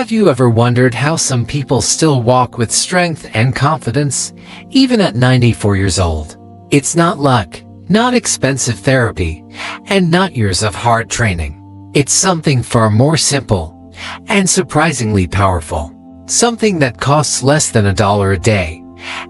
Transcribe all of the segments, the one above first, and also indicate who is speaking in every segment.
Speaker 1: Have you ever wondered how some people still walk with strength and confidence, even at 94 years old? It's not luck, not expensive therapy, and not years of hard training. It's something far more simple and surprisingly powerful. Something that costs less than $1 a day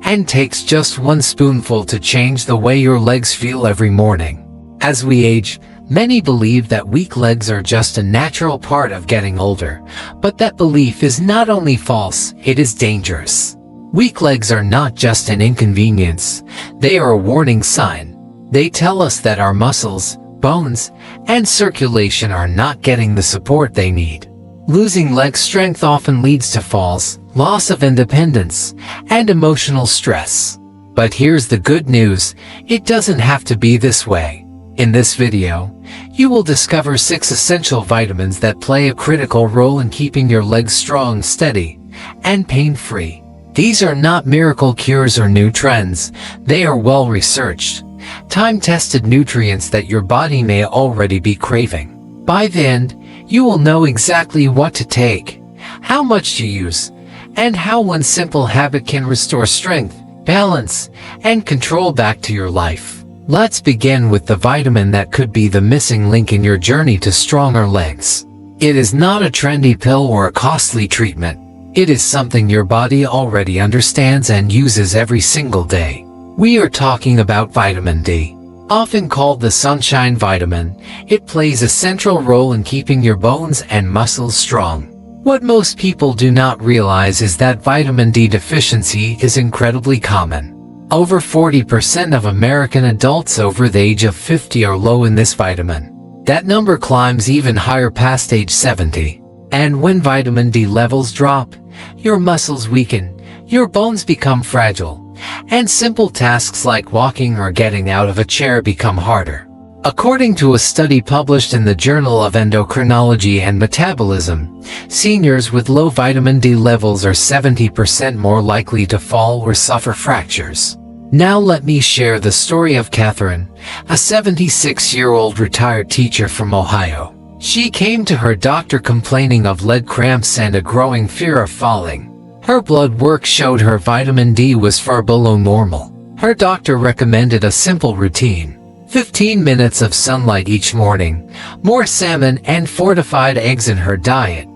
Speaker 1: and takes just one spoonful to change the way your legs feel every morning. As we age, many believe that weak legs are just a natural part of getting older, but that belief is not only false, it is dangerous. Weak legs are not just an inconvenience, they are a warning sign. They tell us that our muscles, bones, and circulation are not getting the support they need. Losing leg strength often leads to falls, loss of independence, and emotional stress. But here's the good news, it doesn't have to be this way. In this video, you will discover 6 essential vitamins that play a critical role in keeping your legs strong, steady, and pain-free. These are not miracle cures or new trends, they are well-researched, time-tested nutrients that your body may already be craving. By the end, you will know exactly what to take, how much to use, and how one simple habit can restore strength, balance, and control back to your life. Let's begin with the vitamin that could be the missing link in your journey to stronger legs. It is not a trendy pill or a costly treatment. It is something your body already understands and uses every single day. We are talking about vitamin D. Often called the sunshine vitamin, it plays a central role in keeping your bones and muscles strong. What most people do not realize is that vitamin D deficiency is incredibly common. Over 40% of American adults over the age of 50 are low in this vitamin. That number climbs even higher past age 70. And when vitamin D levels drop, your muscles weaken, your bones become fragile, and simple tasks like walking or getting out of a chair become harder. According to a study published in the Journal of Endocrinology and Metabolism, seniors with low vitamin D levels are 70% more likely to fall or suffer fractures. Now let me share the story of Catherine, a 76-year-old retired teacher from Ohio. She came to her doctor complaining of leg cramps and a growing fear of falling. Her blood work showed her vitamin D was far below normal. Her doctor recommended a simple routine: 15 minutes of sunlight each morning, more salmon and fortified eggs in her diet,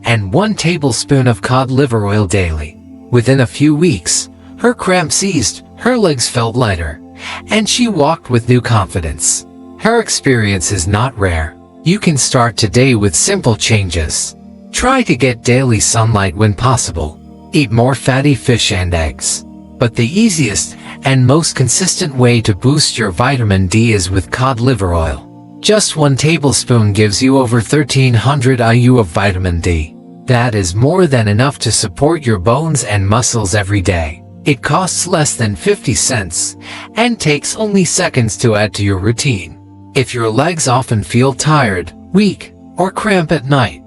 Speaker 1: and 1 tablespoon of cod liver oil daily. Within a few weeks, her cramps eased, her legs felt lighter, and she walked with new confidence. Her experience is not rare. You can start today with simple changes. Try to get daily sunlight when possible. Eat more fatty fish and eggs. But the easiest and most consistent way to boost your vitamin D is with cod liver oil. Just 1 tablespoon gives you over 1300 IU of vitamin D. That is more than enough to support your bones and muscles every day. It costs less than 50 cents and takes only seconds to add to your routine. If your legs often feel tired, weak, or cramp at night,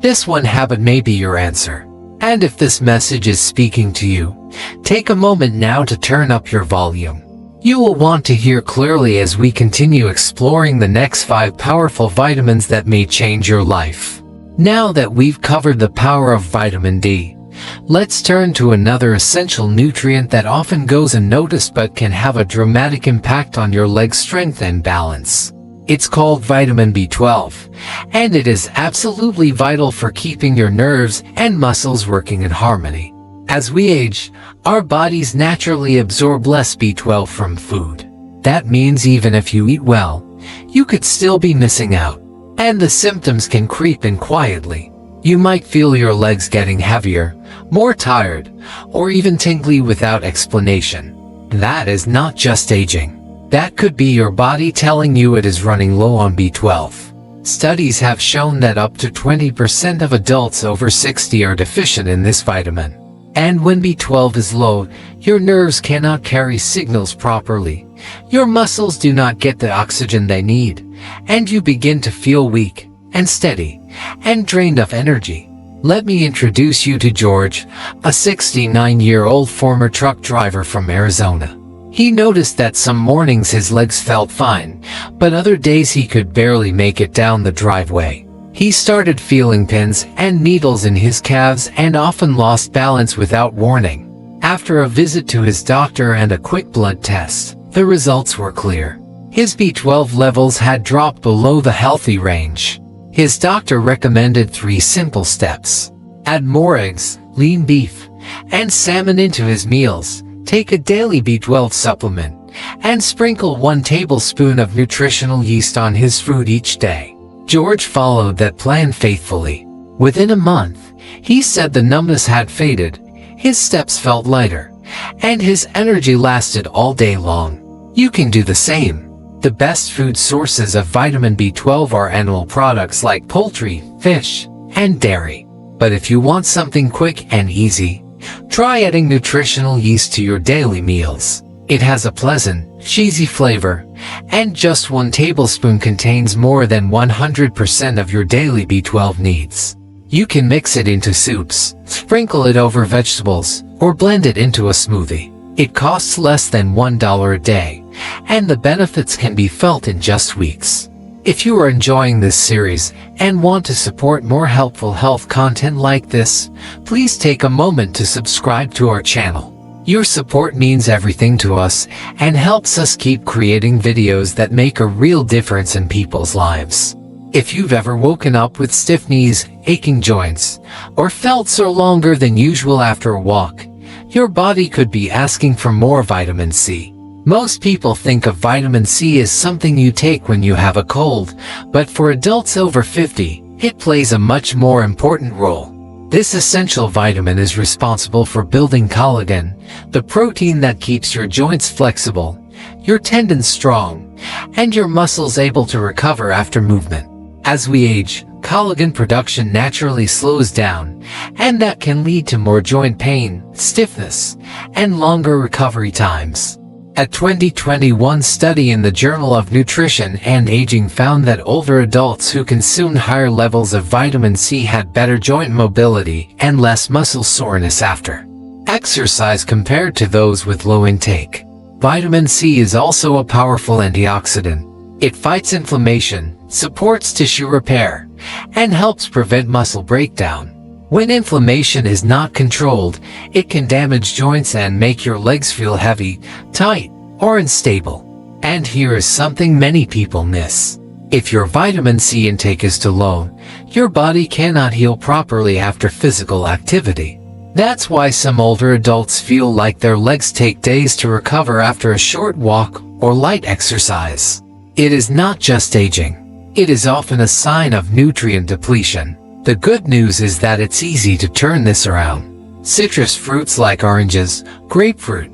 Speaker 1: this one habit may be your answer. And if this message is speaking to you, take a moment now to turn up your volume. You will want to hear clearly as we continue exploring the next 5 powerful vitamins that may change your life. Now that we've covered the power of vitamin D, let's turn to another essential nutrient that often goes unnoticed but can have a dramatic impact on your leg strength and balance. It's called vitamin B12, and it is absolutely vital for keeping your nerves and muscles working in harmony. As we age, our bodies naturally absorb less B12 from food. That means even if you eat well, you could still be missing out, and the symptoms can creep in quietly. You might feel your legs getting heavier, more tired, or even tingly without explanation. That is not just aging. That could be your body telling you it is running low on B12. Studies have shown that up to 20% of adults over 60 are deficient in this vitamin. And when B12 is low, your nerves cannot carry signals properly, your muscles do not get the oxygen they need, and you begin to feel weak, unsteady, and drained of energy. Let me introduce you to George, a 69-year-old former truck driver from Arizona. He noticed that some mornings his legs felt fine, but other days he could barely make it down the driveway. He started feeling pins and needles in his calves and often lost balance without warning. After a visit to his doctor and a quick blood test, the results were clear. His B12 levels had dropped below the healthy range. His doctor recommended 3 simple steps. Add more eggs, lean beef, and salmon into his meals, take a daily B12 supplement, and sprinkle 1 tablespoon of nutritional yeast on his food each day. George followed that plan faithfully. Within a month, he said the numbness had faded, his steps felt lighter, and his energy lasted all day long. You can do the same. The best food sources of vitamin B12 are animal products like poultry, fish, and dairy. But if you want something quick and easy, try adding nutritional yeast to your daily meals. It has a pleasant, cheesy flavor, and just 1 tablespoon contains more than 100% of your daily B12 needs. You can mix it into soups, sprinkle it over vegetables, or blend it into a smoothie. It costs less than $1 a day, and the benefits can be felt in just weeks. If you are enjoying this series and want to support more helpful health content like this, please take a moment to subscribe to our channel. Your support means everything to us and helps us keep creating videos that make a real difference in people's lives. If you've ever woken up with stiff knees, aching joints, or felt sore longer than usual after a walk, your body could be asking for more vitamin C. Most people think of vitamin C as something you take when you have a cold, but for adults over 50, it plays a much more important role. This essential vitamin is responsible for building collagen, the protein that keeps your joints flexible, your tendons strong, and your muscles able to recover after movement. As we age, collagen production naturally slows down, and that can lead to more joint pain, stiffness, and longer recovery times. A 2021 study in the Journal of Nutrition and Aging found that older adults who consumed higher levels of vitamin C had better joint mobility and less muscle soreness after exercise compared to those with low intake. Vitamin C is also a powerful antioxidant. It fights inflammation, supports tissue repair, and helps prevent muscle breakdown. When inflammation is not controlled, it can damage joints and make your legs feel heavy, tight, or unstable. And here is something many people miss. If your vitamin C intake is too low, your body cannot heal properly after physical activity. That's why some older adults feel like their legs take days to recover after a short walk or light exercise. It is not just aging. It is often a sign of nutrient depletion. The good news is that it's easy to turn this around. Citrus fruits like oranges, grapefruit,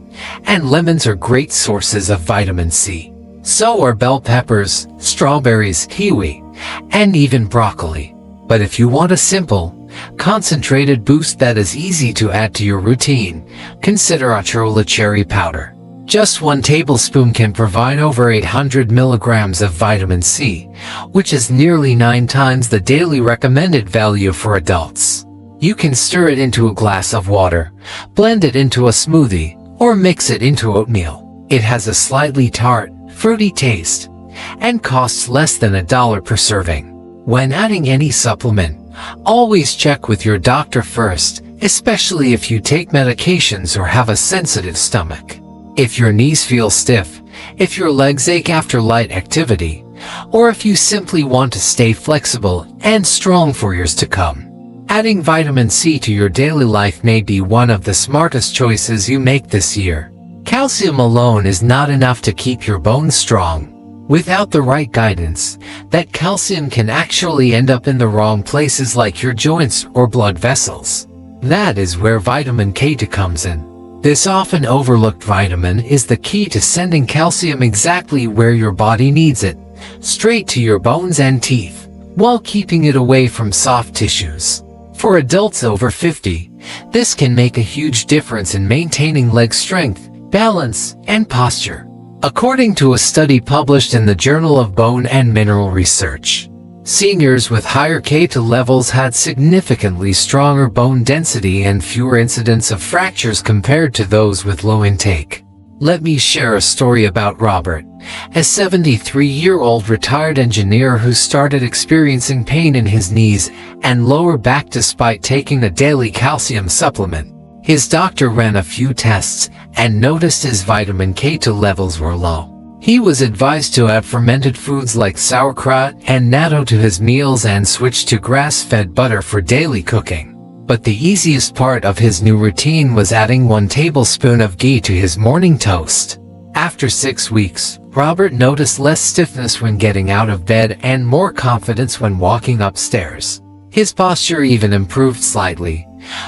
Speaker 1: and lemons are great sources of vitamin C. So are bell peppers, strawberries, kiwi, and even broccoli. But if you want a simple, concentrated boost that is easy to add to your routine, consider Acerola cherry powder. Just 1 tablespoon can provide over 800 milligrams of vitamin C, which is nearly 9 times the daily recommended value for adults. You can stir it into a glass of water, blend it into a smoothie, or mix it into oatmeal. It has a slightly tart, fruity taste, and costs less than $1 per serving. When adding any supplement, always check with your doctor first, especially if you take medications or have a sensitive stomach. If your knees feel stiff, if your legs ache after light activity, or if you simply want to stay flexible and strong for years to come, adding vitamin C to your daily life may be one of the smartest choices you make this year. Calcium alone is not enough to keep your bones strong. Without the right guidance, that calcium can actually end up in the wrong places like your joints or blood vessels. That is where vitamin K2 comes in. This often overlooked vitamin is the key to sending calcium exactly where your body needs it, straight to your bones and teeth, while keeping it away from soft tissues. For adults over 50, this can make a huge difference in maintaining leg strength, balance, and posture. According to a study published in the Journal of Bone and Mineral Research, seniors with higher K2 levels had significantly stronger bone density and fewer incidents of fractures compared to those with low intake. Let me share a story about Robert, a 73-year-old retired engineer who started experiencing pain in his knees and lower back despite taking a daily calcium supplement. His doctor ran a few tests and noticed his vitamin K2 levels were low. He was advised to add fermented foods like sauerkraut and natto to his meals and switch to grass-fed butter for daily cooking. But the easiest part of his new routine was adding 1 tablespoon of ghee to his morning toast. After 6 weeks, Robert noticed less stiffness when getting out of bed and more confidence when walking upstairs. His posture even improved slightly,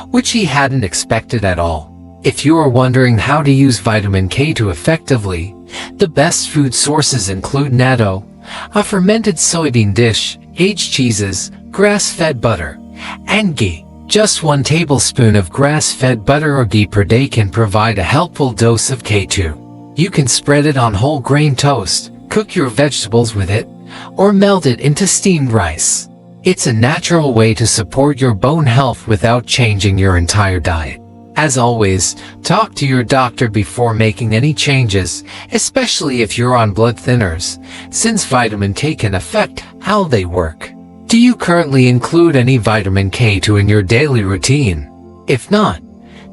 Speaker 1: which he hadn't expected at all. If you are wondering how to use vitamin K2 effectively, the best food sources include natto, a fermented soybean dish, aged cheeses, grass-fed butter, and ghee. Just 1 tablespoon of grass-fed butter or ghee per day can provide a helpful dose of K2. You can spread it on whole grain toast, cook your vegetables with it, or melt it into steamed rice. It's a natural way to support your bone health without changing your entire diet. As always, talk to your doctor before making any changes, especially if you're on blood thinners, since vitamin K can affect how they work. Do you currently include any vitamin K2 in your daily routine? If not,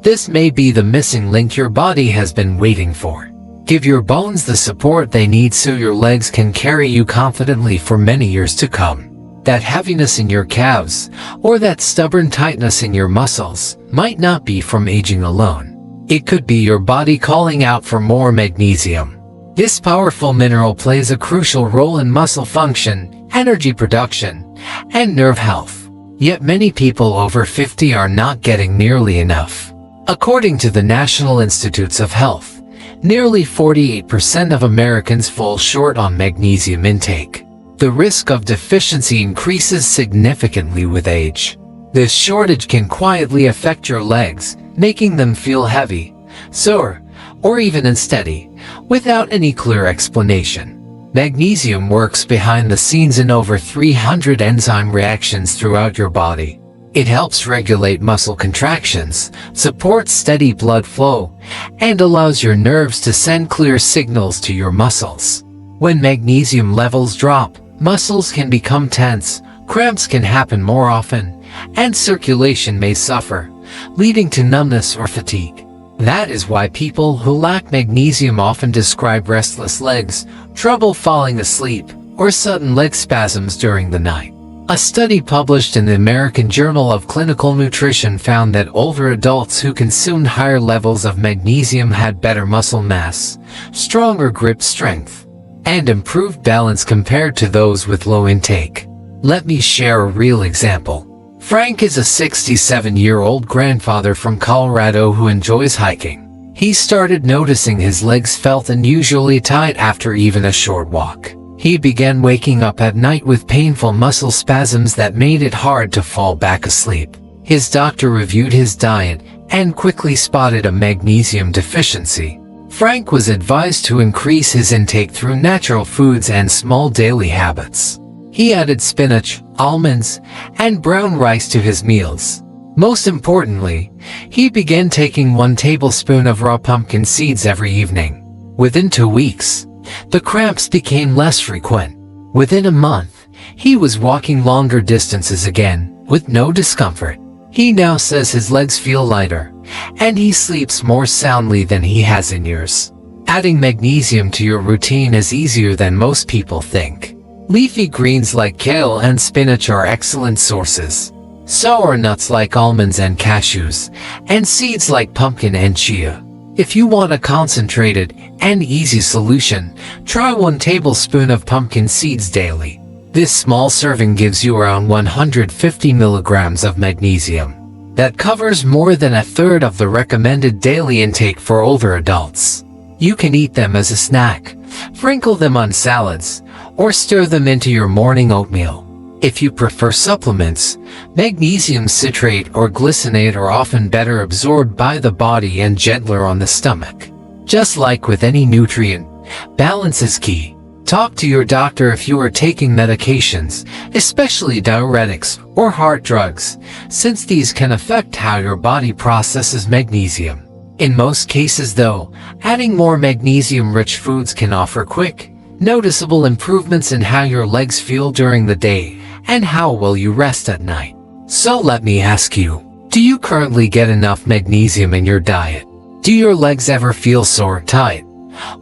Speaker 1: this may be the missing link your body has been waiting for. Give your bones the support they need so your legs can carry you confidently for many years to come. That heaviness in your calves, or that stubborn tightness in your muscles, might not be from aging alone. It could be your body calling out for more magnesium. This powerful mineral plays a crucial role in muscle function, energy production, and nerve health. Yet many people over 50 are not getting nearly enough. According to the National Institutes of Health, nearly 48% of Americans fall short on magnesium intake. The risk of deficiency increases significantly with age. This shortage can quietly affect your legs, making them feel heavy, sore, or even unsteady, without any clear explanation. Magnesium works behind the scenes in over 300 enzyme reactions throughout your body. It helps regulate muscle contractions, supports steady blood flow, and allows your nerves to send clear signals to your muscles. When magnesium levels drop, muscles can become tense, cramps can happen more often, and circulation may suffer, leading to numbness or fatigue. That is why people who lack magnesium often describe restless legs, trouble falling asleep, or sudden leg spasms during the night. A study published in the American Journal of Clinical Nutrition found that older adults who consumed higher levels of magnesium had better muscle mass, stronger grip strength, and improved balance compared to those with low intake. Let me share a real example. Frank is a 67-year-old grandfather from Colorado who enjoys hiking. He started noticing his legs felt unusually tight after even a short walk. He began waking up at night with painful muscle spasms that made it hard to fall back asleep. His doctor reviewed his diet and quickly spotted a magnesium deficiency. Frank was advised to increase his intake through natural foods and small daily habits. He added spinach, almonds, and brown rice to his meals. Most importantly, he began taking 1 tablespoon of raw pumpkin seeds every evening. Within 2 weeks, the cramps became less frequent. Within a month, he was walking longer distances again, with no discomfort. He now says his legs feel lighter, and he sleeps more soundly than he has in years. Adding magnesium to your routine is easier than most people think. Leafy greens like kale and spinach are excellent sources. So are nuts like almonds and cashews, and seeds like pumpkin and chia. If you want a concentrated and easy solution, try 1 tablespoon of pumpkin seeds daily. This small serving gives you around 150 milligrams of magnesium. That covers more than a third of the recommended daily intake for older adults. You can eat them as a snack, sprinkle them on salads, or stir them into your morning oatmeal. If you prefer supplements, magnesium citrate or glycinate are often better absorbed by the body and gentler on the stomach. Just like with any nutrient, balance is key. Talk to your doctor if you are taking medications, especially diuretics or heart drugs, since these can affect how your body processes magnesium. In most cases though, adding more magnesium-rich foods can offer quick, noticeable improvements in how your legs feel during the day and how well you rest at night. So let me ask you, do you currently get enough magnesium in your diet? Do your legs ever feel sore, tight,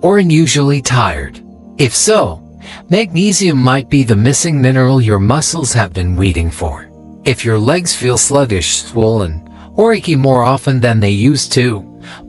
Speaker 1: or unusually tired? If so, magnesium might be the missing mineral your muscles have been waiting for. If your legs feel sluggish, swollen, or achy more often than they used to,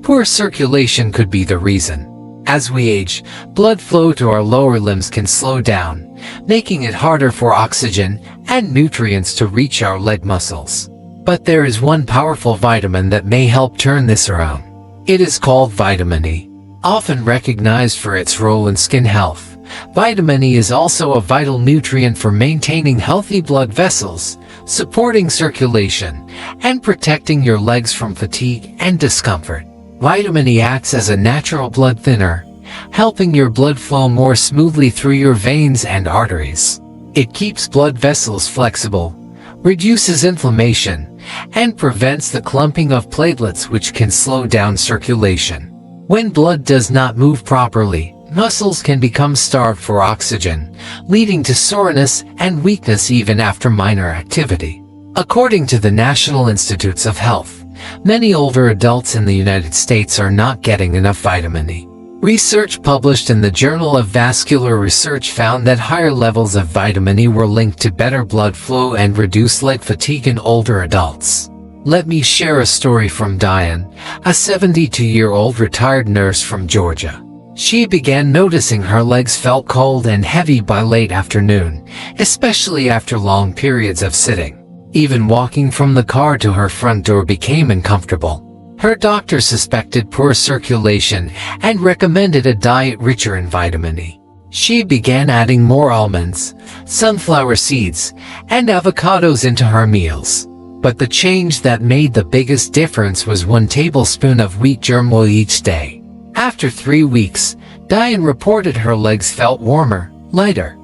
Speaker 1: poor circulation could be the reason. As we age, blood flow to our lower limbs can slow down, making it harder for oxygen and nutrients to reach our leg muscles. But there is one powerful vitamin that may help turn this around. It is called vitamin E. Often recognized for its role in skin health, vitamin E is also a vital nutrient for maintaining healthy blood vessels, supporting circulation, and protecting your legs from fatigue and discomfort. Vitamin E acts as a natural blood thinner, helping your blood flow more smoothly through your veins and arteries. It keeps blood vessels flexible, reduces inflammation, and prevents the clumping of platelets, which can slow down circulation. When blood does not move properly, muscles can become starved for oxygen, leading to soreness and weakness even after minor activity. According to the National Institutes of Health, many older adults in the United States are not getting enough vitamin E. Research published in the Journal of Vascular Research found that higher levels of vitamin E were linked to better blood flow and reduced leg fatigue in older adults. Let me share a story from Diane, a 72-year-old retired nurse from Georgia. She began noticing her legs felt cold and heavy by late afternoon, especially after long periods of sitting. Even walking from the car to her front door became uncomfortable. Her doctor suspected poor circulation and recommended a diet richer in vitamin E. She began adding more almonds, sunflower seeds, and avocados into her meals. But the change that made the biggest difference was 1 tablespoon of wheat germ oil each day. After 3 weeks, Diane reported her legs felt warmer, lighter,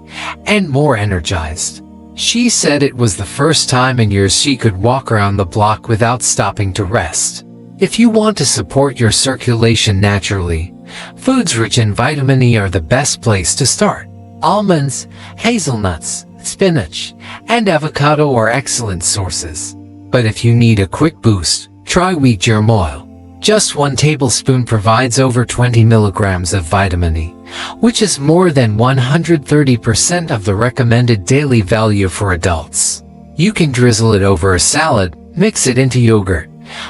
Speaker 1: and more energized. She said it was the first time in years she could walk around the block without stopping to rest. If you want to support your circulation naturally, foods rich in vitamin E are the best place to start. Almonds, hazelnuts, spinach, and avocado are excellent sources. But if you need a quick boost, try wheat germ oil. Just 1 tablespoon provides over 20 milligrams of vitamin E, which is more than 130% of the recommended daily value for adults. You can drizzle it over a salad, mix it into yogurt,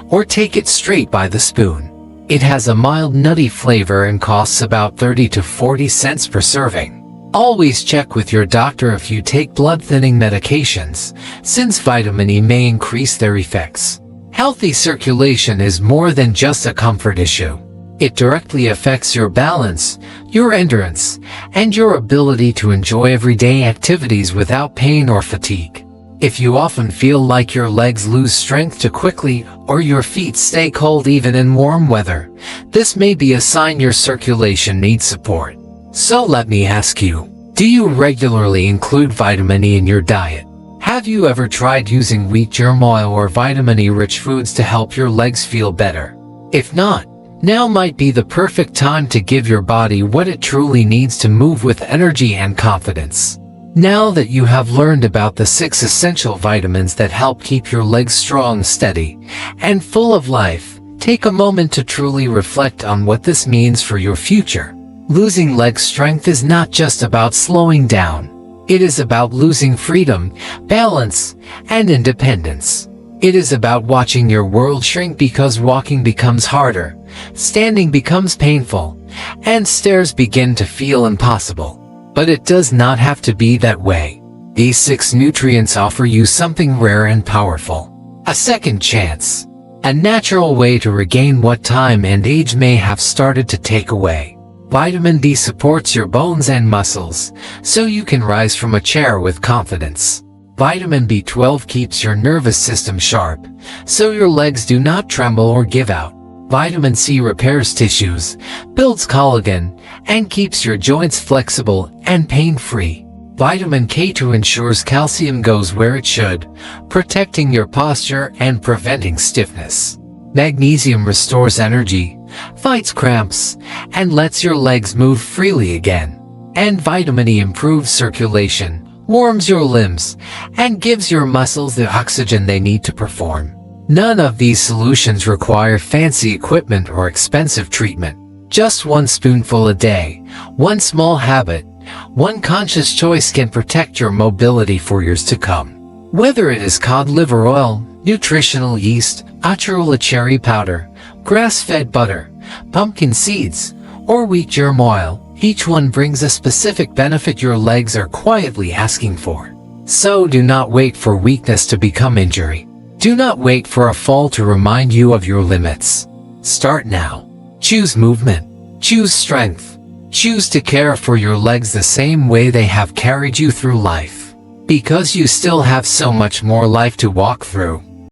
Speaker 1: or take it straight by the spoon. It has a mild nutty flavor and costs about 30 to 40 cents per serving. Always check with your doctor if you take blood-thinning medications, since vitamin E may increase their effects. Healthy circulation is more than just a comfort issue. It directly affects your balance, your endurance, and your ability to enjoy everyday activities without pain or fatigue. If you often feel like your legs lose strength too quickly or your feet stay cold even in warm weather, this may be a sign your circulation needs support. So let me ask you, do you regularly include vitamin E in your diet? Have you ever tried using wheat germ oil or vitamin E-rich foods to help your legs feel better? If not, now might be the perfect time to give your body what it truly needs to move with energy and confidence. Now that you have learned about the 6 essential vitamins that help keep your legs strong, steady, and full of life, take a moment to truly reflect on what this means for your future. Losing leg strength is not just about slowing down. It is about losing freedom, balance, and independence. It is about watching your world shrink because walking becomes harder, standing becomes painful, and stairs begin to feel impossible. But it does not have to be that way. These 6 nutrients offer you something rare and powerful. A second chance. A natural way to regain what time and age may have started to take away. Vitamin D supports your bones and muscles, so you can rise from a chair with confidence. Vitamin B12 keeps your nervous system sharp, so your legs do not tremble or give out. Vitamin C repairs tissues, builds collagen, and keeps your joints flexible and pain-free. Vitamin K2 ensures calcium goes where it should, protecting your posture and preventing stiffness. Magnesium restores energy, fights cramps, and lets your legs move freely again. And vitamin E improves circulation, warms your limbs, and gives your muscles the oxygen they need to perform. None of these solutions require fancy equipment or expensive treatment. Just one spoonful a day, one small habit, one conscious choice can protect your mobility for years to come. Whether it is cod liver oil, nutritional yeast, achurula cherry powder, grass-fed butter, pumpkin seeds, or wheat germ oil, each one brings a specific benefit your legs are quietly asking for. So do not wait for weakness to become injury. Do not wait for a fall to remind you of your limits. Start now. Choose movement. Choose strength. Choose to care for your legs the same way they have carried you through life. Because you still have so much more life to walk through.